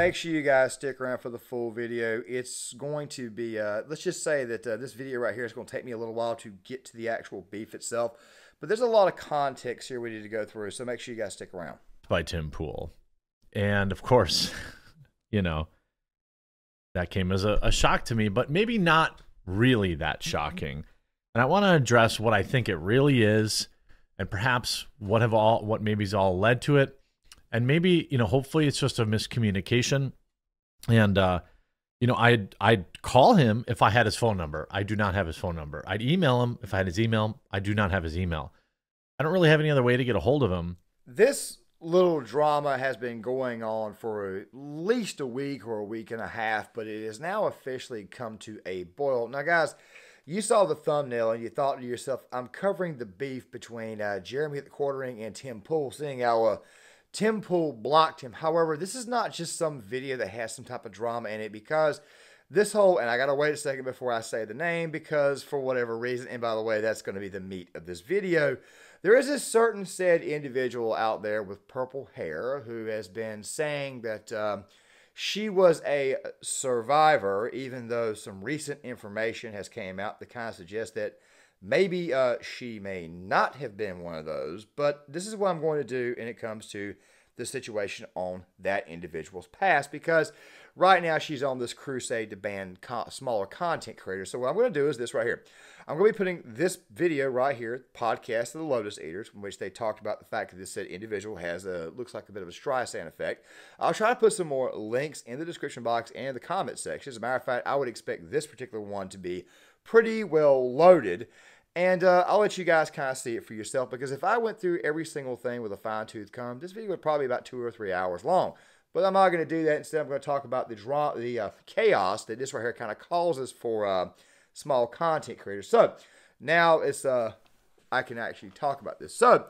make sure you guys stick around for the full video. It's going to be, let's just say that this video right here is going to take me a little while to get to the actual beef itself. But there's a lot of context here we need to go through, so make sure you guys stick around. By Tim Pool. And of course, you know, that came as a shock to me, but maybe not really that shocking. And I want to address what I think it really is, and perhaps what maybe's all led to it. And maybe, you know, hopefully it's just a miscommunication. And, you know, I'd call him if I had his phone number. I do not have his phone number. I'd email him if I had his email. I do not have his email. I don't really have any other way to get a hold of him. This little drama has been going on for at least a week or a week and a half, but it has now officially come to a boil. Now, guys, you saw the thumbnail and you thought to yourself, I'm covering the beef between Jeremy at the Quartering and Tim Pool, seeing how Tim Pool blocked him. However, this is not just some video that has some type of drama in it, because this whole, and I got to wait a second before I say the name, because for whatever reason, and by the way, that's going to be the meat of this video, there is a certain said individual out there with purple hair who has been saying that she was a survivor, even though some recent information has came out that kind of suggests that maybe she may not have been one of those. But this is what I'm going to do when it comes to the situation on that individual's past, because right now she's on this crusade to ban smaller content creators. So what I'm going to do is this right here. I'm going to be putting this video right here, podcast of the Lotus Eaters, in which they talked about the fact that this said individual has looks like a bit of a Streisand effect. I'll try to put some more links in the description box and the comment section. As a matter of fact, I would expect this particular one to be pretty well loaded. And I'll let you guys kind of see it for yourself, because if I went through every single thing with a fine-tooth comb, this video would probably be about 2 or 3 hours long. But I'm not going to do that. Instead, I'm going to talk about the chaos that this right here kind of causes for small content creators. So now it's I can actually talk about this. So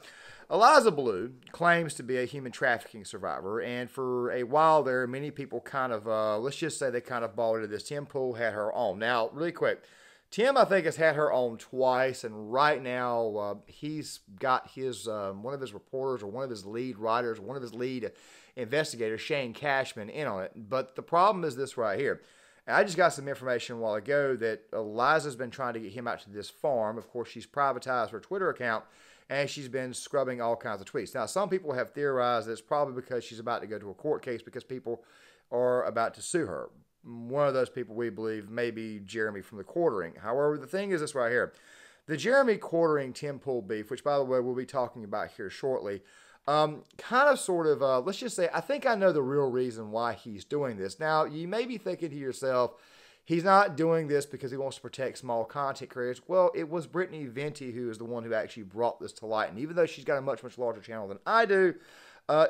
Eliza Bleu claims to be a human trafficking survivor, and for a while there, many people kind of let's just say they kind of bought into this. Tim Pool had her on. Now, really quick, Tim, I think, has had her on twice, and right now he's got his one of his reporters or one of his lead writers, one of his lead investigators, Shane Cashman, in on it. But the problem is this right here. And I just got some information a while ago that Eliza's been trying to get him out to this farm. Of course, she's privatized her Twitter account, and she's been scrubbing all kinds of tweets. Now, some people have theorized that it's probably because she's about to go to a court case because people are about to sue her. One of those people, we believe, may be Jeremy from the Quartering. However, the thing is this right here. The Jeremy Quartering Tim Pool beef, which, by the way, we'll be talking about here shortly, kind of sort of, let's just say, I think I know the real reason why he's doing this. Now, you may be thinking to yourself, he's not doing this because he wants to protect small content creators. Well, it was Brittany Venti who is the one who actually brought this to light. And even though she's got a much, much larger channel than I do,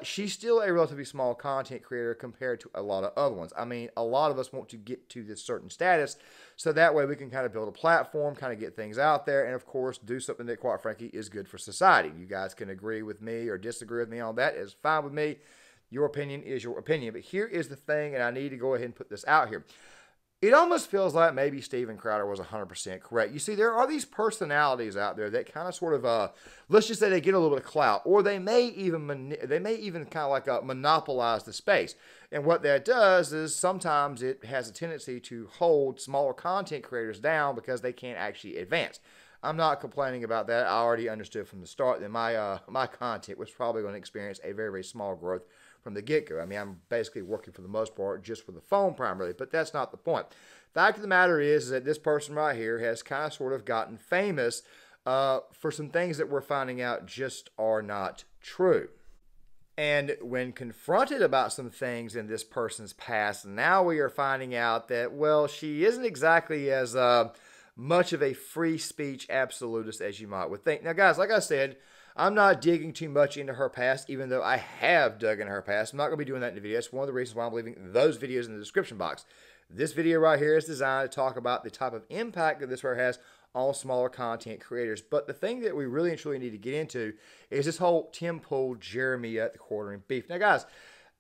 she's still a relatively small content creator compared to a lot of other ones. I mean, a lot of us want to get to this certain status, so that way we can kind of build a platform, kind of get things out there, and of course, do something that, quite frankly, is good for society. You guys can agree with me or disagree with me on that. It's fine with me. Your opinion is your opinion. But here is the thing, and I need to go ahead and put this out here. It almost feels like maybe Steven Crowder was 100% correct. You see, there are these personalities out there that kind of sort of, let's just say they get a little bit of clout, or they may even kind of like monopolize the space. And what that does is sometimes it has a tendency to hold smaller content creators down because they can't actually advance. I'm not complaining about that. I already understood from the start that my content was probably going to experience a very, very small growth from the get-go. I mean, I'm basically working for the most part just for the phone primarily, but that's not the point. Fact of the matter is that this person right here has kind of sort of gotten famous for some things that we're finding out just are not true. And when confronted about some things in this person's past, now we are finding out that, well, she isn't exactly as much of a free speech absolutist as you might would think. Now, guys, like I said, I'm not digging too much into her past, even though I have dug into her past. I'm not going to be doing that in the video. It's one of the reasons why I'm leaving those videos in the description box. This video right here is designed to talk about the type of impact that this right has on smaller content creators. But the thing that we really and truly need to get into is this whole Tim Pool, Jeremy at the Quartering beef. Now, guys,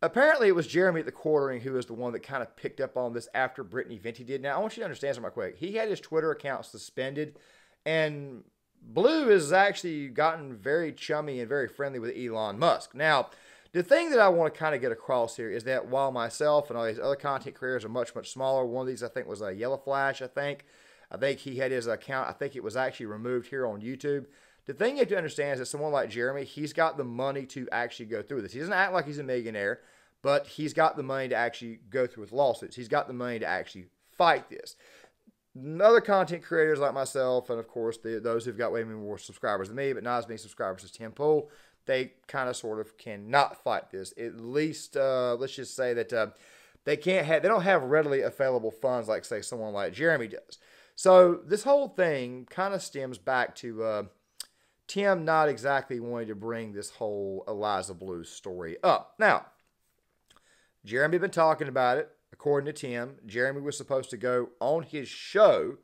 apparently it was Jeremy at the Quartering who was the one that kind of picked up on this after Brittany Venti did. Now, I want you to understand something real quick. He had his Twitter account suspended, and Blue has actually gotten very chummy and very friendly with Elon Musk. Now, The thing that I want to kind of get across here is that while myself and all these other content creators are much, much smaller, one of these I think was a Yellow Flash, I think he had his account, I think it was actually removed here on YouTube. The thing you have to understand is that someone like Jeremy, he's got the money to actually go through this. He doesn't act like he's a millionaire, but he's got the money to actually go through with lawsuits. He's got the money to actually fight this. Other content creators like myself, and of course those who've got way more subscribers than me, but not as many subscribers as Tim Pool, they kind of sort of cannot fight this. At least, let's just say that they don't have readily available funds like, say, someone like Jeremy does. So this whole thing kind of stems back to Tim not exactly wanting to bring this whole Eliza Bleu story up. Now, Jeremy had been talking about it. According to Tim, Jeremy was supposed to go on his show,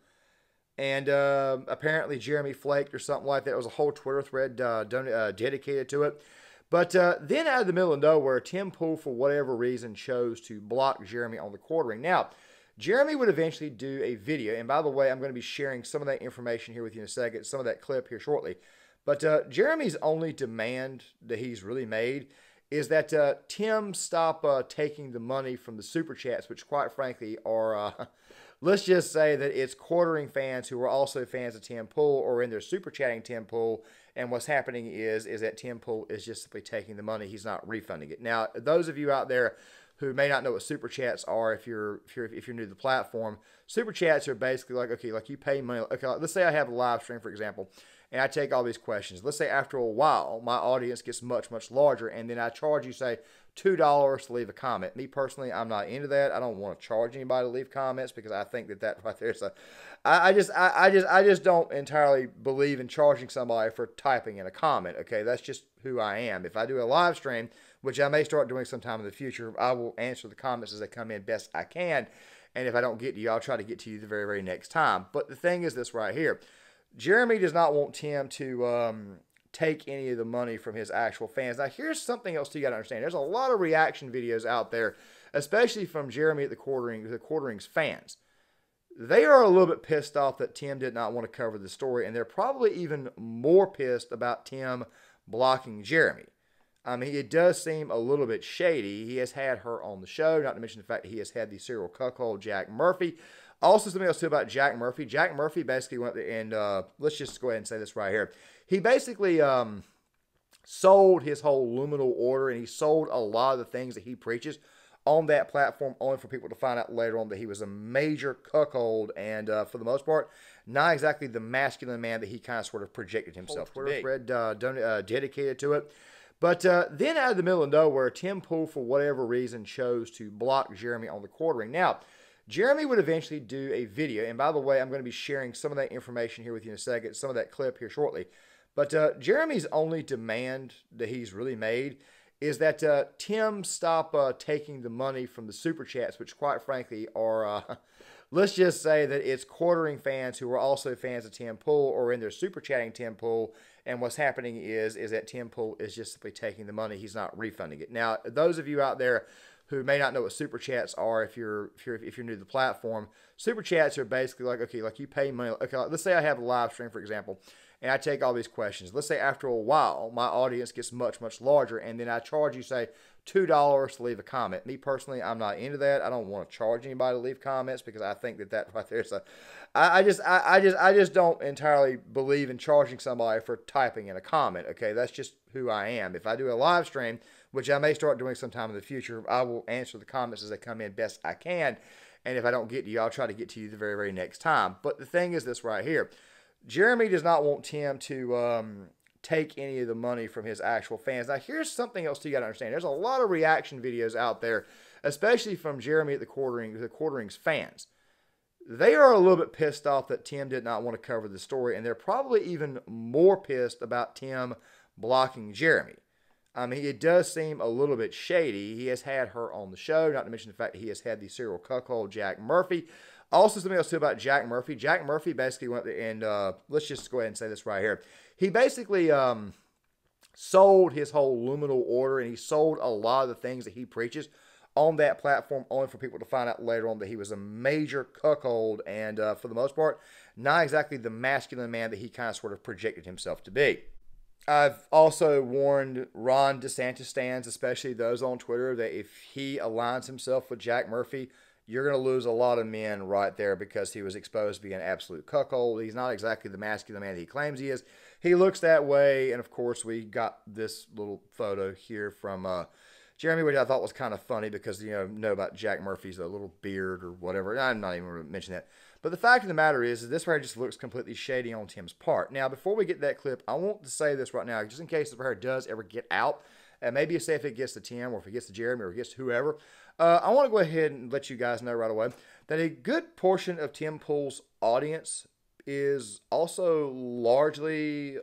and apparently Jeremy flaked or something like that. It was a whole Twitter thread dedicated to it. But then out of the middle of nowhere, Tim Pool, for whatever reason, chose to block Jeremy on the quartering. Now, Jeremy would eventually do a video, and by the way, I'm going to be sharing some of that information here with you in a second, some of that clip here shortly. But Jeremy's only demand that he's really made is that Tim stop taking the money from the Super Chats, which quite frankly are, let's just say that it's quartering fans who are also fans of Tim Pool or in there Super Chatting Tim Pool, and what's happening is that Tim Pool is just simply taking the money. He's not refunding it. Now, those of you out there who may not know what Super Chats are, if you're new to the platform, Super Chats are basically like, okay, like you pay money. Okay, let's say I have a live stream, for example, and I take all these questions. Let's say after a while, my audience gets much, much larger, and then I charge you, say, $2 to leave a comment. Me personally, I'm not into that. I don't want to charge anybody to leave comments because I think that right there is I just don't entirely believe in charging somebody for typing in a comment. Okay, that's just who I am. If I do a live stream, which I may start doing sometime in the future, I will answer the comments as they come in best I can. And if I don't get to you, I'll try to get to you the very, very next time. But the thing is this right here. Jeremy does not want Tim to take any of the money from his actual fans. Now, here's something else you got to understand. There's a lot of reaction videos out there, especially from Jeremy at the Quartering's fans. They are a little bit pissed off that Tim did not want to cover the story, and they're probably even more pissed about Tim blocking Jeremy. I mean, it does seem a little bit shady. He has had her on the show, not to mention the fact that he has had the serial cuckold Jack Murphy. Also, something else too about Jack Murphy. Jack Murphy basically went there and let's just go ahead and say this right here. He basically sold his whole luminal order, and he sold a lot of the things that he preaches on that platform, only for people to find out later on that he was a major cuckold, and for the most part, not exactly the masculine man that he kind of sort of projected himself to be. Thread dedicated to it. But then out of the middle of nowhere, Tim Pool, for whatever reason, chose to block Jeremy on the quartering. Now, Jeremy would eventually do a video, and by the way, I'm going to be sharing some of that information here with you in a second, some of that clip here shortly. But Jeremy's only demand that he's really made is that Tim stop taking the money from the Super Chats, which quite frankly are, let's just say that it's quartering fans who are also fans of Tim Pool or in there Super Chatting Tim Pool, and what's happening is that Tim Pool is just simply taking the money. He's not refunding it. Now, those of you out there who may not know what Super Chats are, if you're new to the platform, Super Chats are basically like, okay, like you pay money. Okay, let's say I have a live stream, for example, and I take all these questions. Let's say after a while, my audience gets much, much larger, and then I charge you, say, $2 to leave a comment. Me personally, I'm not into that. I don't want to charge anybody to leave comments because I think that right there is I just don't entirely believe in charging somebody for typing in a comment. Okay, that's just who I am. If I do a live stream, which I may start doing sometime in the future, I will answer the comments as they come in best I can. And if I don't get to you, I'll try to get to you the very, very next time. But the thing is this right here. Jeremy does not want Tim to take any of the money from his actual fans. Now, here's something else you got to understand. There's a lot of reaction videos out there, especially from Jeremy at the Quartering's fans. They are a little bit pissed off that Tim did not want to cover the story, and they're probably even more pissed about Tim blocking Jeremy. I mean, it does seem a little bit shady. He has had her on the show, not to mention the fact that he has had the serial cuckold Jack Murphy. Also, something else too about Jack Murphy. Jack Murphy basically went there and let's just go ahead and say this right here. He basically sold his whole luminal order, and he sold a lot of the things that he preaches on that platform, only for people to find out later on that he was a major cuckold, and for the most part, not exactly the masculine man that he kind of sort of projected himself to be. I've also warned Ron DeSantis stands, especially those on Twitter, that if he aligns himself with Jack Murphy, you're going to lose a lot of men right there because he was exposed to be an absolute cuckold. He's not exactly the masculine man that he claims he is. He looks that way, and of course, we got this little photo here from Jeremy, which I thought was kind of funny because you know about Jack Murphy's little beard or whatever. I'm not even going to mention that. But the fact of the matter is this right just looks completely shady on Tim's part. Now, before we get that clip, I want to say this right now, just in case the hair does ever get out, and maybe say if it gets to Tim or if it gets to Jeremy or it gets to whoever, I want to go ahead and let you guys know right away that a good portion of Tim Pool's audience is also largely,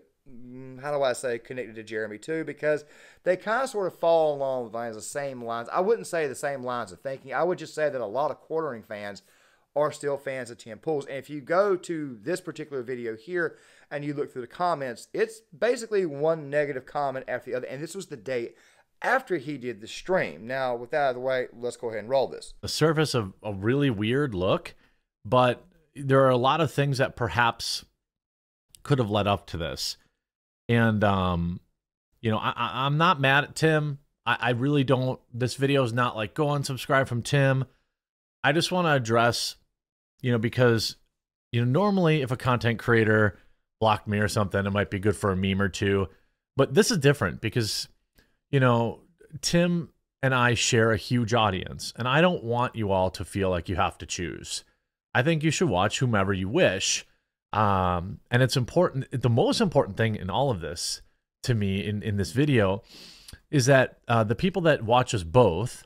how do I say, connected to Jeremy too, because they kind of sort of fall along the same lines. I wouldn't say the same lines of thinking. I would just say that a lot of quartering fans are still fans of Tim Pool's. And if you go to this particular video here and you look through the comments, it's basically one negative comment after the other. And this was the day after he did the stream. Now, with that out of the way, let's go ahead and roll this. The surface of a really weird look, but there are a lot of things that perhaps could have led up to this. And, you know, I'm not mad at Tim. I really don't. This video is not like, go unsubscribe from Tim. I just want to address, you know, because, you know, normally if a content creator blocked me or something, it might be good for a meme or two. But this is different because, you know, Tim and I share a huge audience, and I don't want you all to feel like you have to choose. I think you should watch whomever you wish. And it's important. The most important thing in all of this to me in this video is that the people that watch us both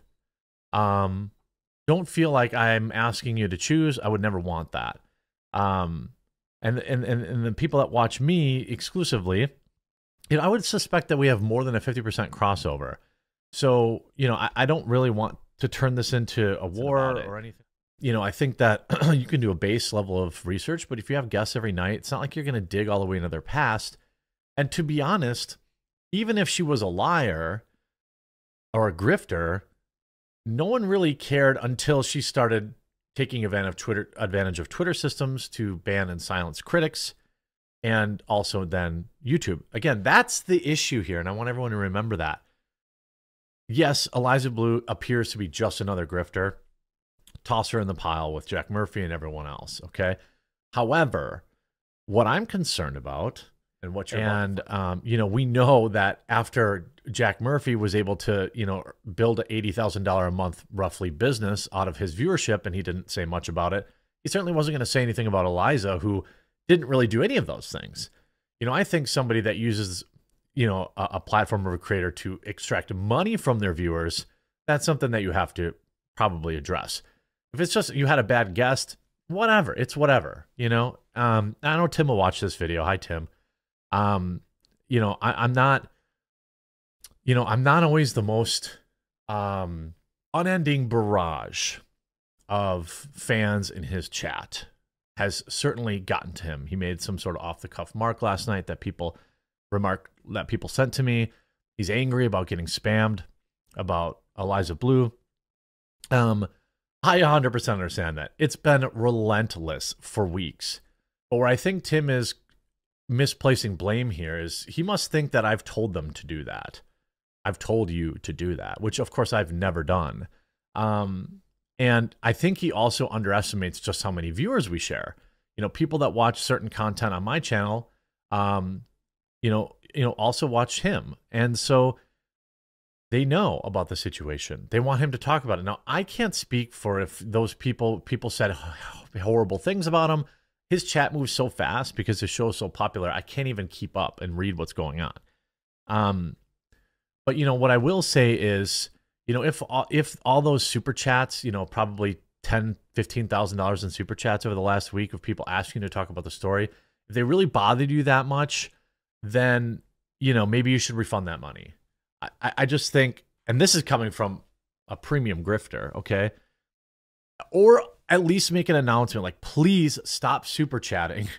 don't feel like I'm asking you to choose. I would never want that. And the people that watch me exclusively, you know, I would suspect that we have more than a 50% crossover. So, you know, I don't really want to turn this into a war or anything. You know, I think that you can do a base level of research, but if you have guests every night, it's not like you're going to dig all the way into their past. And to be honest, even if she was a liar or a grifter, no one really cared until she started taking advantage of Twitter systems to ban and silence critics, and also then YouTube. Again, that's the issue here, and I want everyone to remember that. Yes, Eliza Bleu appears to be just another grifter. Toss her in the pile with Jack Murphy and everyone else, okay? However, what I'm concerned about, and what you're you know, we know that after Jack Murphy was able to, you know, build an $80,000 a month roughly business out of his viewership, and he didn't say much about it, he certainly wasn't going to say anything about Eliza, who didn't really do any of those things. You know, I think somebody that uses, you know, a platform of a creator to extract money from their viewers, that's something that you have to probably address. If it's just you had a bad guest, whatever, it's whatever, you know. I know Tim will watch this video. Hi, Tim. You know, I'm not always the most unending barrage of fans in his chat has certainly gotten to him. He made some sort of off-the-cuff mark last night that people sent to me. He's angry about getting spammed about Eliza Bleu. I 100% understand that. It's been relentless for weeks. But where I think Tim is misplacing blame here is he must think that I've told them to do that. I've told you to do that, which of course I've never done. And I think he also underestimates just how many viewers we share. You know, people that watch certain content on my channel, you know, also watch him. And so they know about the situation. They want him to talk about it. Now, I can't speak for if those people said horrible things about him. His chat moves so fast because his show is so popular. I can't even keep up and read what's going on. But, you know, what I will say is, you know, if all those super chats, you know, probably $10,000, $15,000 in super chats over the last week of people asking to talk about the story, if they really bothered you that much, then, you know, maybe you should refund that money. I just think, and this is coming from a premium grifter, okay? Or at least make an announcement like, please stop super chatting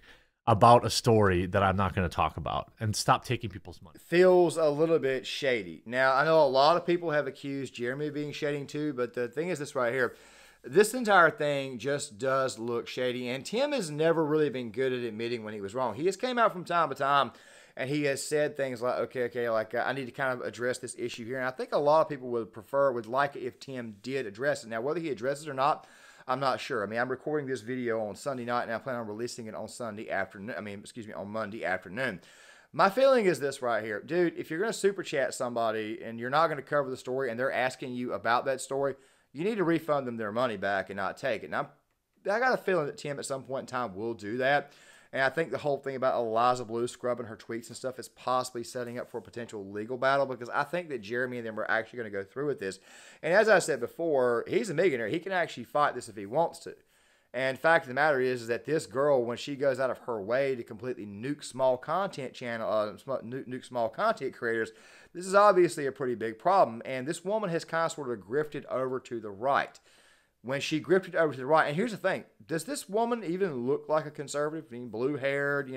about a story that I'm not going to talk about, and stop taking people's money. Feels a little bit shady. Now, I know a lot of people have accused Jeremy of being shady too, but the thing is this right here. This entire thing just does look shady, and Tim has never really been good at admitting when he was wrong. He just came out from time to time And he has said things like, okay, like I need to kind of address this issue here. And I think a lot of people would like it if Tim did address it. Now, whether he addresses it or not, I'm not sure. I mean, I'm recording this video on Sunday night, and I plan on releasing it on Sunday afternoon. On Monday afternoon. My feeling is this right here. Dude, if you're going to super chat somebody and you're not going to cover the story and they're asking you about that story, you need to refund them their money back and not take it. And I got a feeling that Tim at some point in time will do that. And I think the whole thing about Eliza Bleu scrubbing her tweets and stuff is possibly setting up for a potential legal battle, because I think that Jeremy and them are actually going to go through with this. And as I said before, he's a millionaire. He can actually fight this if he wants to. And fact of the matter is that this girl, when she goes out of her way to completely nuke small content nuke small content creators, this is obviously a pretty big problem. And this woman has kind of sort of grifted over to the right. When she grifted over to the right, and here's the thing, does this woman even look like a conservative? I mean, blue-haired,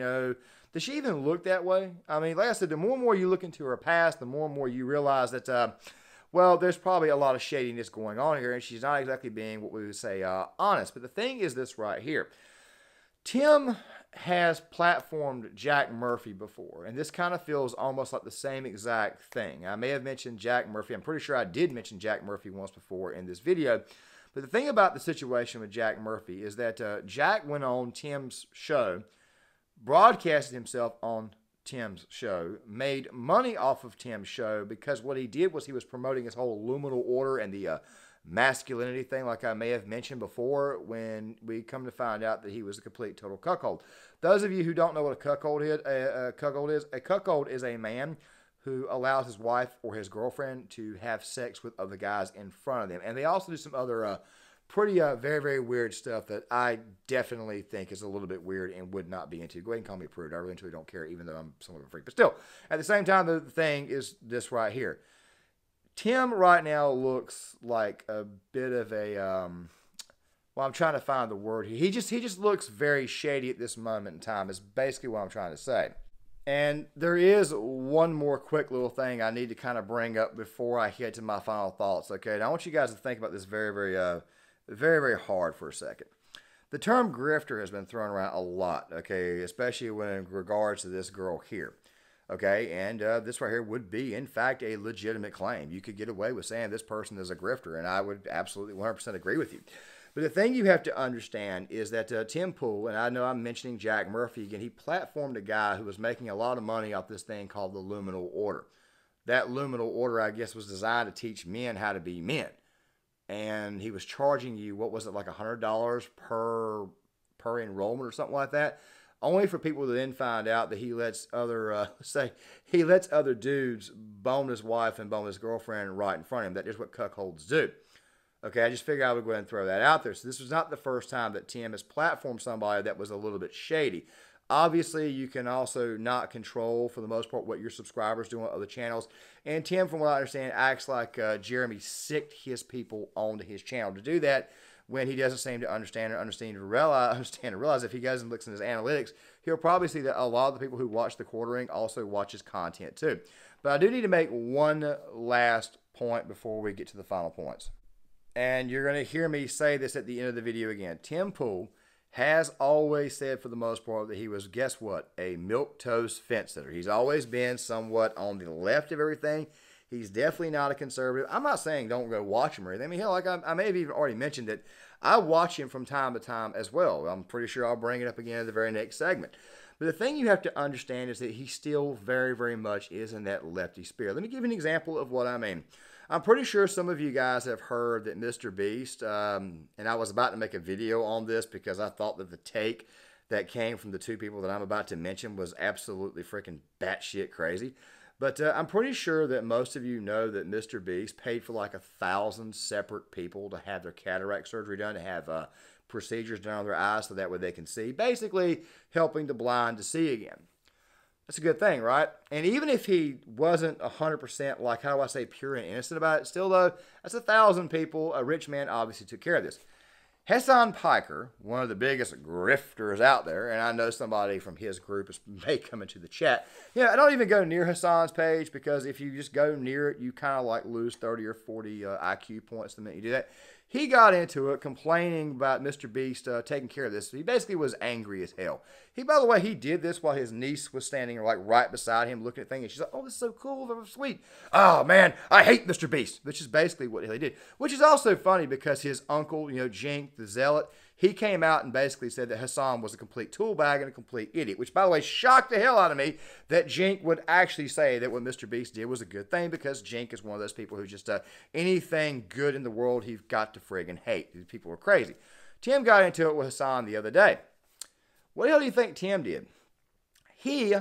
does she even look that way? I mean, like I said, the more and more you look into her past, the more and more you realize that, well, there's probably a lot of shadiness going on here, and she's not exactly being what we would say honest. But the thing is this right here. Tim has platformed Jack Murphy before, and this kind of feels almost like the same exact thing. I may have mentioned Jack Murphy. I'm pretty sure I did mention Jack Murphy once before in this video. But the thing about the situation with Jack Murphy is that Jack went on Tim's show, broadcasted himself on Tim's show, made money off of Tim's show, because what he did was he was promoting his whole luminal order and the masculinity thing, like I may have mentioned before, when we come to find out that he was a complete total cuckold. Those of you who don't know what a cuckold is, a cuckold is a man who allows his wife or his girlfriend to have sex with other guys in front of them. And they also do some other pretty, very, very weird stuff that I definitely think is a little bit weird and would not be into. Go ahead and call me a prude. I really don't care, even though I'm somewhat of a freak. But still, at the same time, the thing is this right here. Tim right now looks like a bit of a, well, I'm trying to find the word here. He just looks very shady at this moment in time, is basically what I'm trying to say. And there is one more quick little thing I need to kind of bring up before I get to my final thoughts. Okay, now I want you guys to think about this very, very hard for a second. The term grifter has been thrown around a lot, okay, especially when in regards to this girl here. Okay, and this right here would be, in fact, a legitimate claim. You could get away with saying this person is a grifter, and I would absolutely 100% agree with you. But the thing you have to understand is that Tim Pool, and I know I'm mentioning Jack Murphy again, he platformed a guy who was making a lot of money off this thing called the luminal order. That luminal order, I guess, was designed to teach men how to be men. And he was charging you, what was it, like $100 per enrollment or something like that? Only for people to then find out that he lets other, he lets other dudes bone his wife and bone his girlfriend right in front of him. That is what cuckolds do. Okay, I just figured I would go ahead and throw that out there. So this was not the first time that Tim has platformed somebody that was a little bit shady. Obviously, you can also not control, for the most part, what your subscribers do on other channels. And Tim, from what I understand, acts like Jeremy sicked his people onto his channel to do that, when he doesn't seem to understand and realize if he goes and looks in his analytics, he'll probably see that a lot of the people who watch The Quartering also watch his content too. But I do need to make one last point before we get to the final points. And you're going to hear me say this at the end of the video again. Tim Pool has always said, for the most part, that he was, guess what, a milquetoast fence sitter. He's always been somewhat on the left of everything. He's definitely not a conservative. I'm not saying don't go watch him or anything. I mean, hell, like I may have even already mentioned that I watch him from time to time as well. I'm pretty sure I'll bring it up again in the very next segment. But the thing you have to understand is that he still very, very much is in that lefty spirit. Let me give you an example of what I mean. I'm pretty sure some of you guys have heard that Mr. Beast, and I was about to make a video on this because I thought that the take that came from the two people that I'm about to mention was absolutely freaking batshit crazy. But I'm pretty sure that most of you know that Mr. Beast paid for like 1,000 separate people to have their cataract surgery done, to have procedures done on their eyes so that way they can see. Basically helping the blind to see again. That's a good thing, right? And even if he wasn't 100% like, how do I say, pure and innocent about it, still though, that's 1,000 people. A rich man obviously took care of this. Hassan Piker, one of the biggest grifters out there, and I know somebody from his group may come into the chat. Yeah, I don't even go near Hassan's page, because if you just go near it, you kind of like lose 30 or 40 IQ points the minute you do that. He got into it complaining about Mr. Beast taking care of this. He basically was angry as hell. He, by the way, he did this while his niece was standing like right beside him looking at things. And she's like, oh, this is so cool, very sweet. Oh, man, I hate Mr. Beast, which is basically what he did. Which is also funny because his uncle, Jink, the zealot, he came out and basically said that Hassan was a complete tool bag and a complete idiot, which, by the way, shocked the hell out of me that Jink would actually say that what Mr. Beast did was a good thing, because Jink is one of those people who just, anything good in the world, he's got to friggin' hate. These people are crazy. Tim got into it with Hassan the other day. What the hell do you think Tim did? He,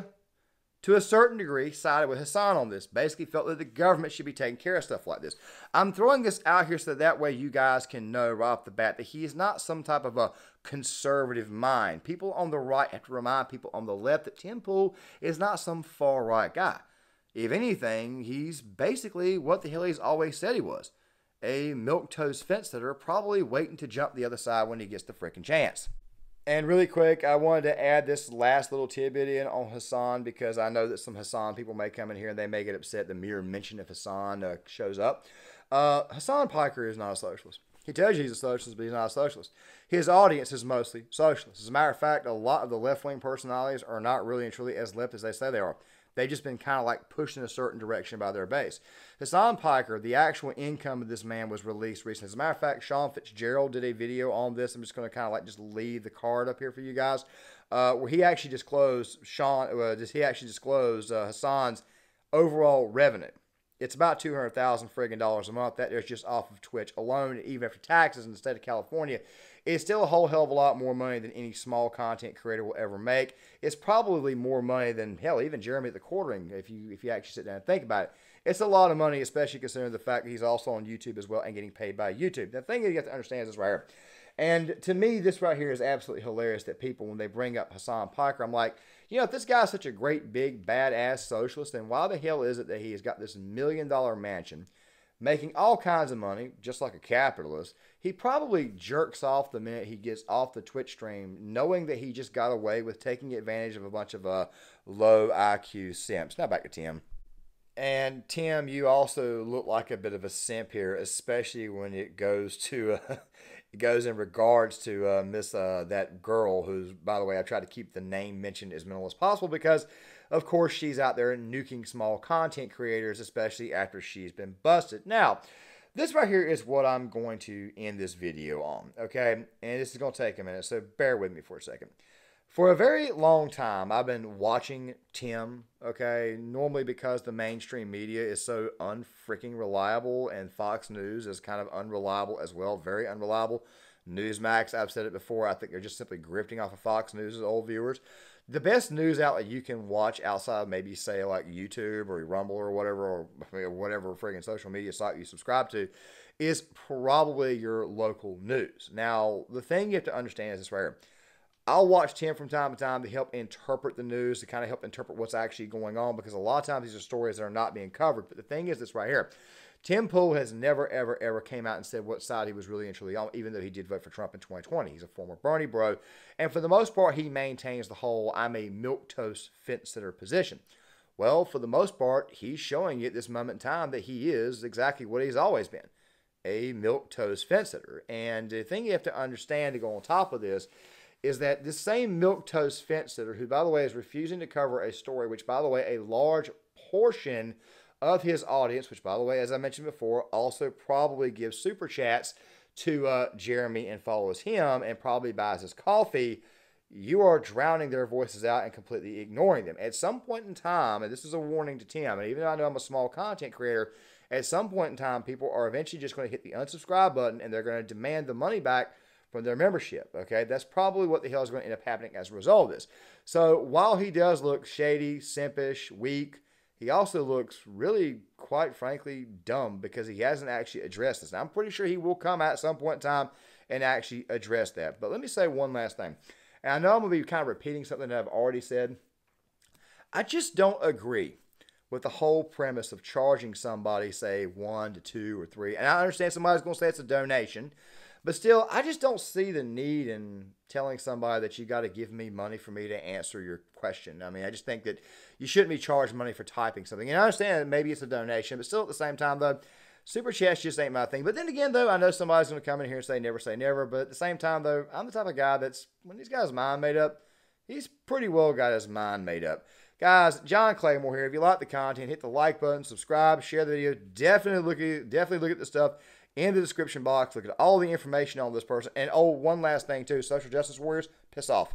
to a certain degree, sided with Hassan on this. Basically felt that the government should be taking care of stuff like this. I'm throwing this out here so that way you guys can know right off the bat that he is not some type of a conservative mind. People on the right have to remind people on the left that Tim Pool is not some far right guy. If anything, he's basically what the hell he's always said he was. A milquetoast fence sitter, probably waiting to jump the other side when he gets the frickin' chance. And really quick, I wanted to add this last little tidbit in on Hassan, because I know that some Hassan people may come in here and they may get upset the mere mention of Hassan shows up. Hassan Piker is not a socialist. He tells you he's a socialist, but he's not a socialist. His audience is mostly socialist. As a matter of fact, a lot of the left-wing personalities are not really and truly as left as they say they are. They've just been kind of like pushed in a certain direction by their base. Hassan Piker, the actual income of this man was released recently. As a matter of fact, Sean Fitzgerald did a video on this. I'm just going to kind of like just leave the card up here for you guys, where he actually disclosed Hassan's overall revenue. It's about $200,000 friggin' dollars a month. That is just off of Twitch alone, even after taxes in the state of California. It's still a whole hell of a lot more money than any small content creator will ever make. It's probably more money than, hell, even Jeremy thequartering, if you actually sit down and think about it. It's a lot of money, especially considering the fact that he's also on YouTube as well and getting paid by YouTube. The thing that you have to understand is this right here. And to me, this right here is absolutely hilarious that people, when they bring up Hassan Piker, I'm like, if this guy's such a great, big, badass socialist, then why the hell is it that he has got this $1 million mansion, making all kinds of money, just like a capitalist? He probably jerks off the minute he gets off the Twitch stream, knowing that he just got away with taking advantage of a bunch of low IQ simps. Now back to Tim. And Tim, you also look like a bit of a simp here, especially when it goes to it goes in regards to that girl who's, by the way, I try to keep the name mentioned as minimal as possible because, of course, she's out there nuking small content creators, especially after she's been busted. Now, this right here is what I'm going to end this video on, okay? And this is going to take a minute, so bear with me for a second. For a very long time, I've been watching Tim, okay? Normally because the mainstream media is so unfreaking reliable, and Fox News is kind of unreliable as well, very unreliable. Newsmax, I've said it before, I think they're just simply grifting off of Fox News' old viewers. The best news outlet you can watch outside of maybe, say, like YouTube or Rumble or whatever friggin' social media site you subscribe to is probably your local news. Now, the thing you have to understand is this right here. I'll watch Tim from time to time to help interpret the news, to kind of help interpret what's actually going on, because a lot of times these are stories that are not being covered. But the thing is this right here. Tim Pool has never, ever, ever came out and said what side he was really and truly on, even though he did vote for Trump in 2020. He's a former Bernie bro. And for the most part, he maintains the whole I'm a milquetoast fence sitter position. Well, for the most part, he's showing you at this moment in time that he is exactly what he's always been, a milquetoast fence sitter. And the thing you have to understand to go on top of this is that this same milquetoast fence sitter, who, by the way, is refusing to cover a story, which, by the way, a large portion of his audience, which, by the way, as I mentioned before, also probably gives super chats to Jeremy and follows him and probably buys his coffee, you are drowning their voices out and completely ignoring them. At some point in time, and this is a warning to Tim, and even though I know I'm a small content creator, at some point in time, people are eventually just going to hit the unsubscribe button and they're going to demand the money back from their membership, okay? That's probably what the hell is going to end up happening as a result of this. So while he does look shady, simpish, weak, he also looks really, quite frankly, dumb because he hasn't actually addressed this. Now, I'm pretty sure he will come out at some point in time and actually address that. But let me say one last thing. And I know I'm going to be kind of repeating something that I've already said. I just don't agree with the whole premise of charging somebody, say, 1 to 2 or 3. And I understand somebody's going to say it's a donation. But still, I just don't see the need in telling somebody that you got to give me money for me to answer your question. I mean, I just think that you shouldn't be charged money for typing something. And I understand that maybe it's a donation, but still at the same time, though, Super chats just ain't my thing. But then again, though, I know somebody's going to come in here and say never. But at the same time, though, I'm the type of guy that's, when he's got his mind made up, he's pretty well got his mind made up. Guys, John Claymore here. If you like the content, hit the like button, subscribe, share the video. Definitely look at the stuff in the description box. Look at all the information on this person. And, oh, one last thing, too. Social justice warriors, piss off.